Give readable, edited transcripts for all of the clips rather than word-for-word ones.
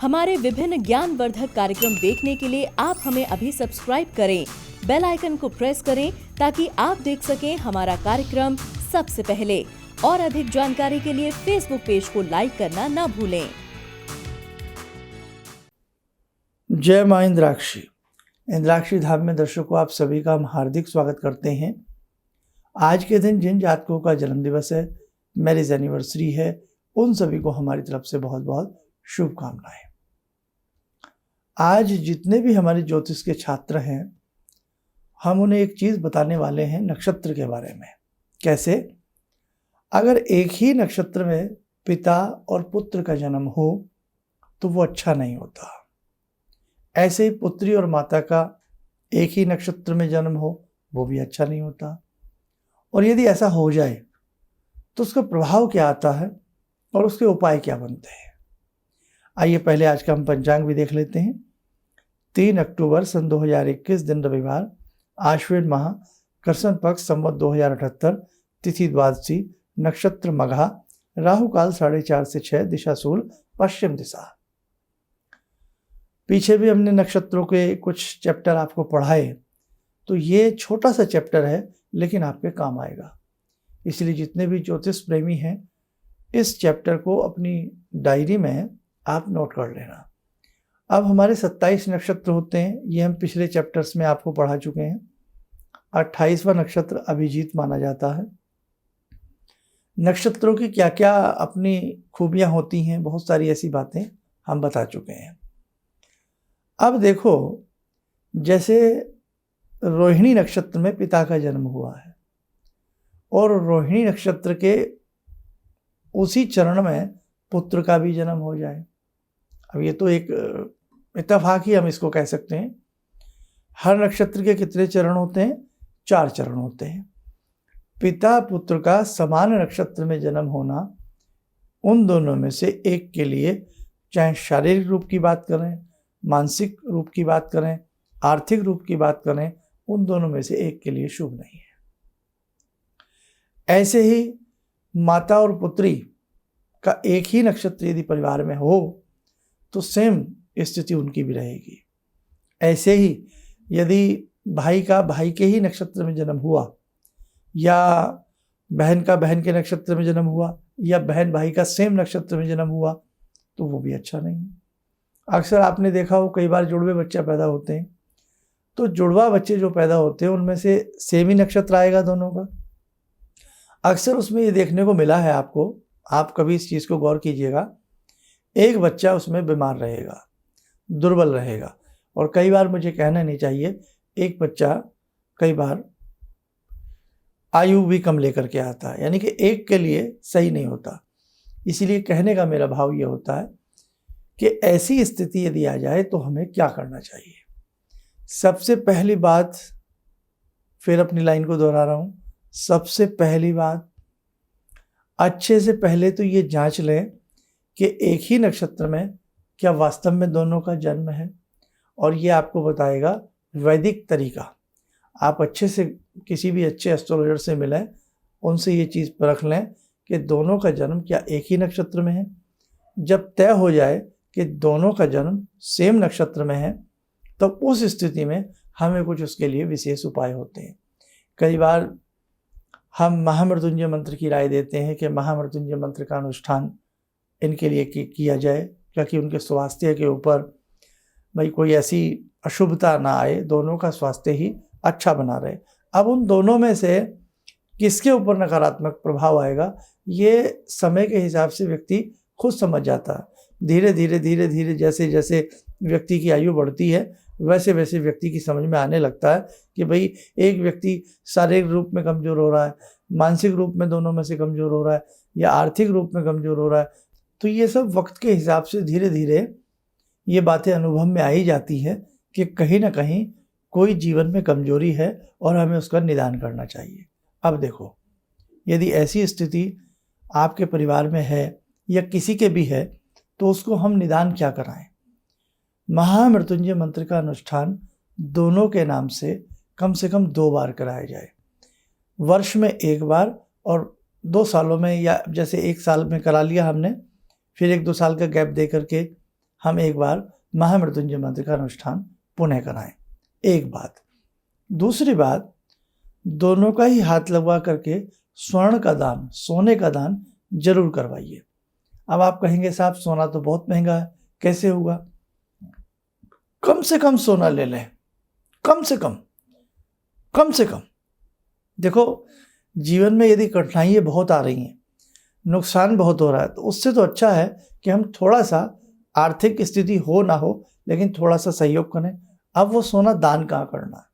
हमारे विभिन्न ज्ञानवर्धक कार्यक्रम देखने के लिए आप हमें अभी सब्सक्राइब करें, बेल आइकन को प्रेस करें ताकि आप देख सकें हमारा कार्यक्रम सबसे पहले। और अधिक जानकारी के लिए फेसबुक पेज को लाइक करना न भूलें। जय मां इंद्राक्षी। इंद्राक्षी धाम में दर्शकों आप सभी का हम हार्दिक स्वागत करते हैं। आज के दिन जिन जातकों का जन्म दिवस है, मैरिज एनिवर्सरी है, उन सभी को हमारी तरफ से बहुत बहुत शुभकामनाएं। आज जितने भी हमारे ज्योतिष के छात्र हैं, हम उन्हें एक चीज बताने वाले हैं नक्षत्र के बारे में। कैसे? अगर एक ही नक्षत्र में पिता और पुत्र का जन्म हो तो वो अच्छा नहीं होता। ऐसे ही पुत्री और माता का एक ही नक्षत्र में जन्म हो वो भी अच्छा नहीं होता। और यदि ऐसा हो जाए तो उसका प्रभाव क्या आता है और उसके उपाय क्या बनते हैं। आइए पहले आज का हम पंचांग भी देख लेते हैं। 3 अक्टूबर सन 2021 दिन रविवार, आश्विन माह, कृष्ण पक्ष, संवत 2078, तिथि द्वादशी, नक्षत्र मघा, राहु काल 4:30 से 6, दिशा सूल पश्चिम दिशा। पीछे भी हमने नक्षत्रों के कुछ चैप्टर आपको पढ़ाए, तो ये छोटा सा चैप्टर है लेकिन आपके काम आएगा। इसलिए जितने भी ज्योतिष प्रेमी हैं, इस चैप्टर को अपनी डायरी में आप नोट कर लेना। अब हमारे 27 नक्षत्र होते हैं, ये हम पिछले चैप्टर्स में आपको पढ़ा चुके हैं। 28वां नक्षत्र अभिजीत माना जाता है। नक्षत्रों की क्या क्या अपनी खूबियां होती हैं, बहुत सारी ऐसी बातें हम बता चुके हैं। अब देखो, जैसे रोहिणी नक्षत्र में पिता का जन्म हुआ है और रोहिणी नक्षत्र के उसी चरण में पुत्र का भी जन्म हो जाए, अब ये तो एक इत्तेफाक ही हम इसको कह सकते हैं। हर नक्षत्र के कितने चरण होते हैं? 4 चरण होते हैं। पिता पुत्र का समान नक्षत्र में जन्म होना, उन दोनों में से एक के लिए, चाहे शारीरिक रूप की बात करें, मानसिक रूप की बात करें, आर्थिक रूप की बात करें, उन दोनों में से एक के लिए शुभ नहीं है। ऐसे ही माता और पुत्री का एक ही नक्षत्र यदि परिवार में हो तो सेम स्थिति उनकी भी रहेगी। ऐसे ही यदि भाई का भाई के ही नक्षत्र में जन्म हुआ, या बहन का बहन के नक्षत्र में जन्म हुआ, या बहन भाई का सेम नक्षत्र में जन्म हुआ, तो वो भी अच्छा नहीं है। अक्सर आपने देखा हो, कई बार जुड़वे बच्चे पैदा होते हैं, तो जुड़वा बच्चे जो पैदा होते हैं उनमें से सेम ही नक्षत्र आएगा दोनों का। अक्सर उसमें ये देखने को मिला है आपको, आप कभी इस चीज़ को गौर कीजिएगा, एक बच्चा उसमें बीमार रहेगा, दुर्बल रहेगा। और कई बार, मुझे कहना नहीं चाहिए, एक बच्चा कई बार आयु भी कम लेकर के आता है, यानी कि एक के लिए सही नहीं होता। इसीलिए कहने का मेरा भाव ये होता है कि ऐसी स्थिति यदि आ जाए तो हमें क्या करना चाहिए। सबसे पहली बात, फिर अपनी लाइन को दोहरा रहा हूँ, सबसे पहली बात, अच्छे से पहले तो ये जांच लें कि एक ही नक्षत्र में क्या वास्तव में दोनों का जन्म है। और ये आपको बताएगा वैदिक तरीका। आप अच्छे से किसी भी अच्छे एस्ट्रोलॉजर से मिलें, उनसे ये चीज़ परख लें कि दोनों का जन्म क्या एक ही नक्षत्र में है। जब तय हो जाए कि दोनों का जन्म सेम नक्षत्र में है, तो उस स्थिति में हमें कुछ उसके लिए विशेष उपाय होते हैं। कई बार हम महामृत्युंजय मंत्र की राय देते हैं कि महामृत्युंजय मंत्र का अनुष्ठान इनके लिए किया जाए, ताकि उनके स्वास्थ्य के ऊपर भाई कोई ऐसी अशुभता ना आए, दोनों का स्वास्थ्य ही अच्छा बना रहे। अब उन दोनों में से किसके ऊपर नकारात्मक प्रभाव आएगा, ये समय के हिसाब से व्यक्ति खुद समझ जाता है। धीरे धीरे जैसे जैसे व्यक्ति की आयु बढ़ती है, वैसे वैसे व्यक्ति की समझ में आने लगता है कि भाई एक व्यक्ति शारीरिक रूप में कमज़ोर हो रहा है, मानसिक रूप में दोनों में से कमज़ोर हो रहा है, या आर्थिक रूप में कमज़ोर हो रहा है। तो ये सब वक्त के हिसाब से धीरे धीरे ये बातें अनुभव में आई जाती हैं कि कहीं ना कहीं कोई जीवन में कमजोरी है और हमें उसका निदान करना चाहिए। अब देखो, यदि ऐसी स्थिति आपके परिवार में है या किसी के भी है, तो उसको हम निदान क्या कराएं। महामृत्युंजय मंत्र का अनुष्ठान दोनों के नाम से कम 2 बार कराया जाए। वर्ष में 1 बार और 2 सालों में, या जैसे 1 साल में करा लिया हमने, फिर 1-2 साल का गैप दे करके हम एक बार महामृत्युंजय मंत्र का अनुष्ठान पुनः कराएं। एक बात। दूसरी बात, दोनों का ही हाथ लगवा करके स्वर्ण का दान, सोने का दान जरूर करवाइए। अब आप कहेंगे साहब सोना तो बहुत महंगा है, कैसे होगा? कम से कम सोना ले लें, कम से कम। देखो, जीवन में यदि कठिनाइयाँ बहुत आ रही हैं, नुकसान बहुत हो रहा है, तो उससे तो अच्छा है कि हम थोड़ा सा, आर्थिक स्थिति हो ना हो, लेकिन थोड़ा सा सहयोग करें। अब वो सोना दान कहाँ करना है?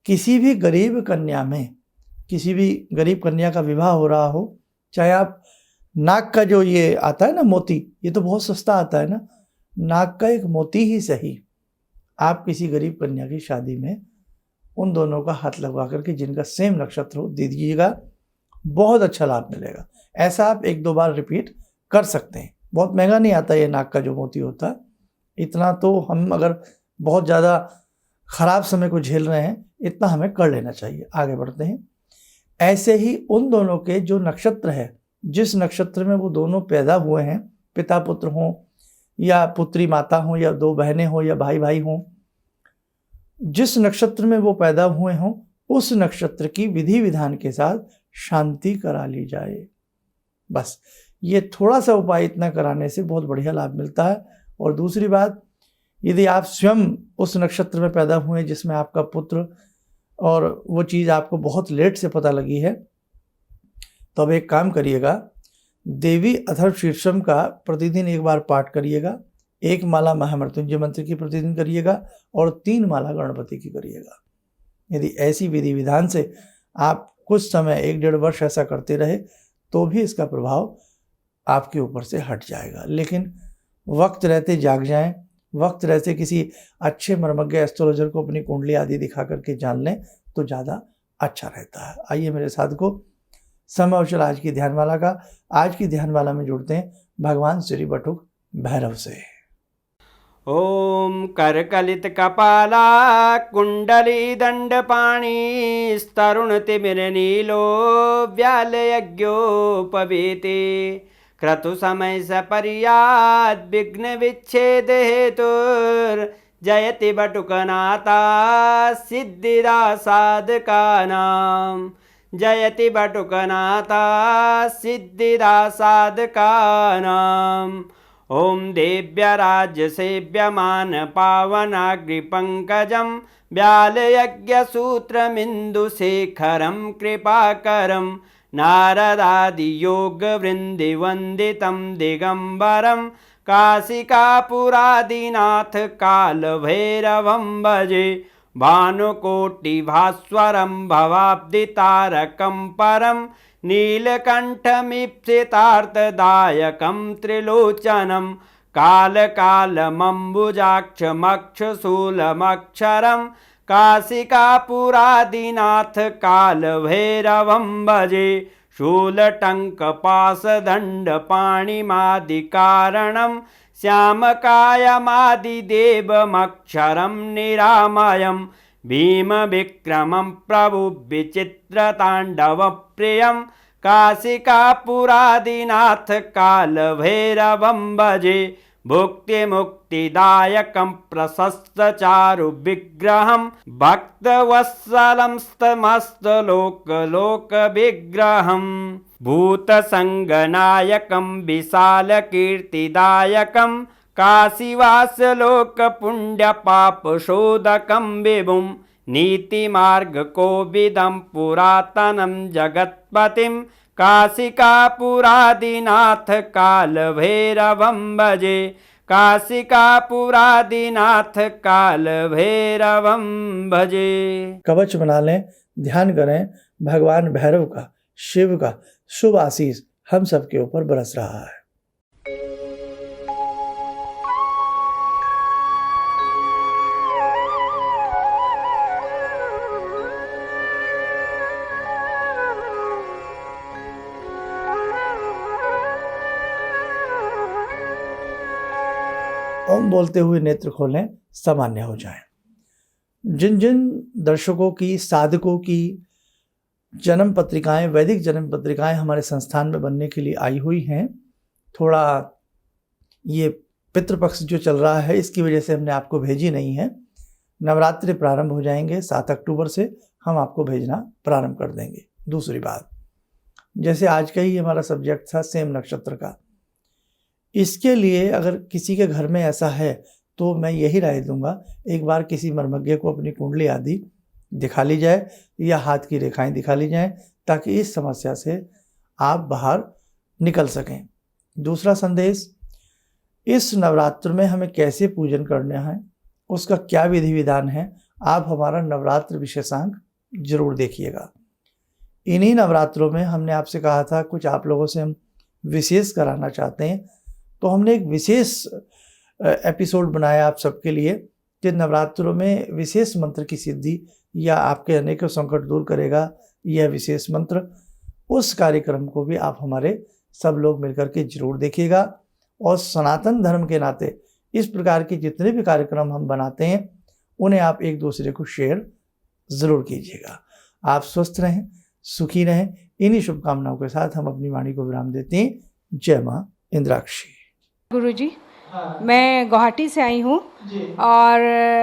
किसी भी गरीब कन्या में, किसी भी गरीब कन्या का विवाह हो रहा हो, चाहे आप नाक का जो ये आता है ना मोती, ये तो बहुत सस्ता आता है ना, नाक का एक मोती ही सही आप किसी गरीब कन्या की शादी में उन दोनों का हाथ लगवा करके, जिनका सेम नक्षत्र हो, दे दीजिएगा। बहुत अच्छा लाभ मिलेगा। ऐसा आप 1-2 बार रिपीट कर सकते हैं। बहुत महंगा नहीं आता ये नाक का जो मोती होता है, इतना तो हम अगर बहुत ज़्यादा खराब समय को झेल रहे हैं, इतना हमें कर लेना चाहिए। आगे बढ़ते हैं। ऐसे ही उन दोनों के जो नक्षत्र है, जिस नक्षत्र में वो दोनों पैदा हुए हैं, पिता पुत्र हों या पुत्री माता हों या 2 बहनें हों या भाई भाई हों, जिस नक्षत्र में वो पैदा हुए हों, उस नक्षत्र की विधि विधान के साथ शांति करा ली जाए। बस ये थोड़ा सा उपाय इतना कराने से बहुत बढ़िया लाभ मिलता है। और दूसरी बात, यदि आप स्वयं उस नक्षत्र में पैदा हुए जिसमें आपका पुत्र, और वो चीज़ आपको बहुत लेट से पता लगी है, तो अब एक काम करिएगा, देवी अथर्वशीर्षम का प्रतिदिन 1 बार पाठ करिएगा, 1 माला महामृत्युंजय मंत्र की प्रतिदिन करिएगा और 3 माला गणपति की करिएगा। यदि ऐसी विधि विधान से आप कुछ समय 1-1.5 वर्ष ऐसा करते रहे, तो भी इसका प्रभाव आपके ऊपर से हट जाएगा। लेकिन वक्त रहते जाग जाएं, वक्त रहते किसी अच्छे मर्मज्ञ एस्ट्रोलॉजर को अपनी कुंडली आदि दिखा करके जान लें, तो ज़्यादा अच्छा रहता है। आइए मेरे साथ को समय अवसर आज की ध्यानमाला का। आज की ध्यानमाला में जुड़ते हैं भगवान श्री बटुक भैरव से। ओम करकलित कपाला कुंडली दंडपाणी स्तरुण तिमिर नीलो व्याल यज्ञोपवीते क्रतु समय सपर्याद विघ्न विच्छेद हेतुर जयति बटुकनाथा सिद्धिदा साधकानां। जयति बटुकनाथा सिद्धिदा साधकानां। ओम देव्यराज्य सेव्यमान पावनाग्रिपङ्कजं व्यालयज्ञसूत्रमिन्दुशेखरं कृपाकरं नारदादियोगवृन्दिवन्दितं दिगम्बरं काशिकापुरादिनाथ कालभैरवं भजे। भानुकोटिभास्वरं भवाब्दितारकं परं नीलकण्ठमीप्सितार्थदायकं त्रिलोचनं कालकालमम्बुजाक्षमक्षशूलमक्षरं काशिकापुरादिनाथ कालभैरवं भजे। शूलटङ्कपाशदण्डपाणिमादिकारणं श्यामकायमादिदेवमक्षरं निरामयं भीमविक्रमं प्रभुविचित्रताण्डवप्रियं काशिकापुरादिनाथ कालभैरवं भजे। भुक्तिमुक्तिदायकं प्रशस्तचारुविग्रहं भक्तवत्सलं स्तमस्तलोकलोकविग्रहं भूतसङ्गनायकं विशालकीर्तिदायकं काशीवासलोकपुण्यपापशोधकं विभुं नीतिमार्गकोविदं पुरातनं जगत्पतिं काशिकापुरादिनाथ कालभैरवं भजे। काशिकापुरादिनाथ कालभैरवं भजे। कवच बना लें, ध्यान करें, भगवान भैरव का, शिव का शुभ आशीष हम सबके ऊपर बरस रहा है। ओम बोलते हुए नेत्र खोलें, सामान्य हो जाएं। जिन जिन दर्शकों की, साधकों की जन्म पत्रिकाएं, वैदिक जन्म पत्रिकाएं हमारे संस्थान में बनने के लिए आई हुई हैं, थोड़ा ये पितृपक्ष जो चल रहा है इसकी वजह से हमने आपको भेजी नहीं है। नवरात्रि प्रारंभ हो जाएंगे 7 अक्टूबर से, हम आपको भेजना प्रारंभ कर देंगे। दूसरी बात, जैसे आज का ही हमारा सब्जेक्ट था सेम नक्षत्र का, इसके लिए अगर किसी के घर में ऐसा है तो मैं यही राय दूंगा, एक बार किसी मर्मज्ञ को अपनी कुंडली आदि दिखा ली जाए या हाथ की रेखाएं दिखा ली जाएं, ताकि इस समस्या से आप बाहर निकल सकें। दूसरा संदेश, इस नवरात्र में हमें कैसे पूजन करना है, उसका क्या विधि विधान है, आप हमारा नवरात्र विशेषांक जरूर देखिएगा। इन्हीं नवरात्रों में हमने आपसे कहा था कुछ आप लोगों से हम विशेष कराना चाहते हैं, तो हमने एक विशेष एपिसोड बनाया आप सबके लिए कि नवरात्रों में विशेष मंत्र की सिद्धि या आपके अनेकों संकट दूर करेगा यह विशेष मंत्र। उस कार्यक्रम को भी आप हमारे सब लोग मिलकर के जरूर देखिएगा। और सनातन धर्म के नाते इस प्रकार के जितने भी कार्यक्रम हम बनाते हैं उन्हें आप एक दूसरे को शेयर ज़रूर कीजिएगा। आप स्वस्थ रहें, सुखी रहें, इन्हीं शुभकामनाओं के साथ हम अपनी वाणी को विराम देते हैं। जय माँ इंद्राक्षी। गुरुजी, मैं गुवाहाटी से आई हूँ और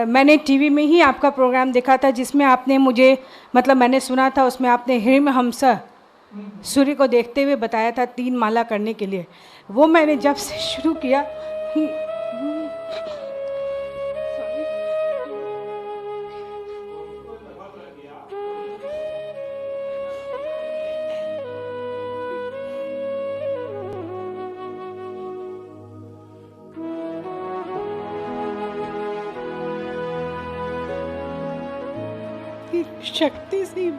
मैंने टीवी में ही आपका प्रोग्राम देखा था जिसमें आपने मुझे मैंने सुना था, उसमें आपने हिरण्यहंस सूर्य को देखते हुए बताया था 3 माला करने के लिए। वो मैंने जब से शुरू किया शक्ति से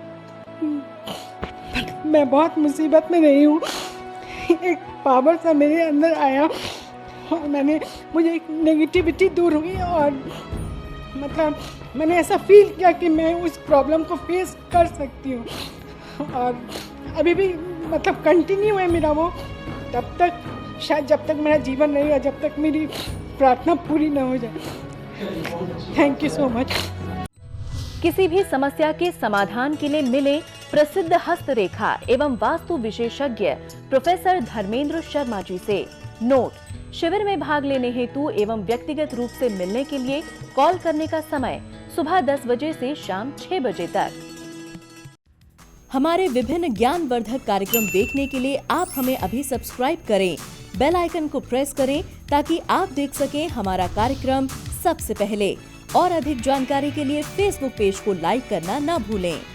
मैं बहुत मुसीबत में रही हूँ। एक पावर सा मेरे अंदर आया और मुझे एक नेगेटिविटी दूर हुई और मैंने ऐसा फील किया कि मैं उस प्रॉब्लम को फेस कर सकती हूँ। और अभी भी कंटिन्यू है मेरा वो, तब तक शायद जब तक मेरा जीवन रहेगा, जब तक मेरी प्रार्थना पूरी ना हो जाए। Thank you so much. किसी भी समस्या के समाधान के लिए मिले प्रसिद्ध हस्तरेखा एवं वास्तु विशेषज्ञ प्रोफेसर धर्मेंद्र शर्मा जी से। नोट, शिविर में भाग लेने हेतु एवं व्यक्तिगत रूप से मिलने के लिए कॉल करने का समय सुबह 10 बजे से शाम 6 बजे तक। हमारे विभिन्न ज्ञानवर्धक कार्यक्रम देखने के लिए आप हमें अभी सब्सक्राइब करें, बेल आइकन को प्रेस करें ताकि आप देख सकें हमारा कार्यक्रम सबसे पहले। और अधिक जानकारी के लिए फेसबुक पेज को लाइक करना न भूलें।